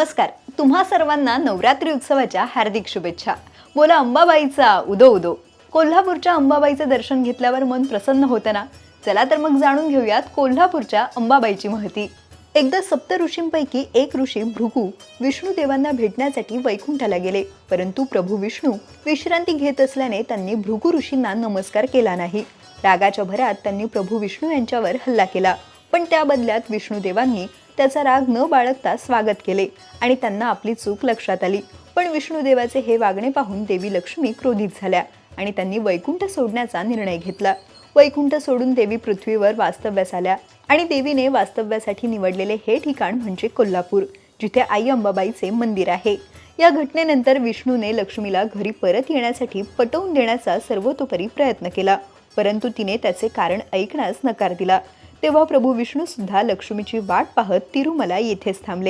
नमस्कार. तुम्हा सर्वांना नवरात्री उत्सवाच्या हार्दिक शुभेच्छा. बोला अंबाबाईचा उदो उदो. कोल्हापूरच्या अंबाबाईचे दर्शन घेतल्यावर मन प्रसन्न होतं ना. चला तर मग जाणून घेऊयात कोल्हापूरच्या अंबाबाईची महती. एकदा सप्त ऋषींपैकी एक ऋषी भृगू विष्णू देवांना भेटण्यासाठी वैकुंठाला गेले, परंतु प्रभू विष्णू विश्रांती घेत असल्याने त्यांनी भृगू ऋषींना नमस्कार केला नाही. रागाच्या भरात त्यांनी प्रभू विष्णू यांच्यावर हल्ला केला, पण त्या बदल्यात विष्णू देवांनी त्याचा राग न बाळगता स्वागत केले आणि त्यांना आपली चूक लक्षात आली. पण विष्णुदेवाचे हे वागणे पाहून देवी लक्ष्मी क्रोधित झाल्या आणि त्यांनी वैकुंठ सोडण्याचा निर्णय घेतला. वैकुंठ सोडून देवी पृथ्वीवर वास्तव्यास आल्या आणि देवीने वास्तव्यासाठी निवडलेले हे ठिकाण म्हणजे कोल्हापूर, जिथे आई अंबाबाईचे मंदिर आहे. या घटनेनंतर विष्णूने लक्ष्मीला घरी परत येण्यासाठी पटवून देण्याचा सर्वतोपरी प्रयत्न केला, परंतु तिने त्याचे कारण ऐकण्यास नकार दिला. तेव्हा प्रभू विष्णू सुद्धा लक्ष्मीची वाट पाहत तिरुमला येथेच थांबले.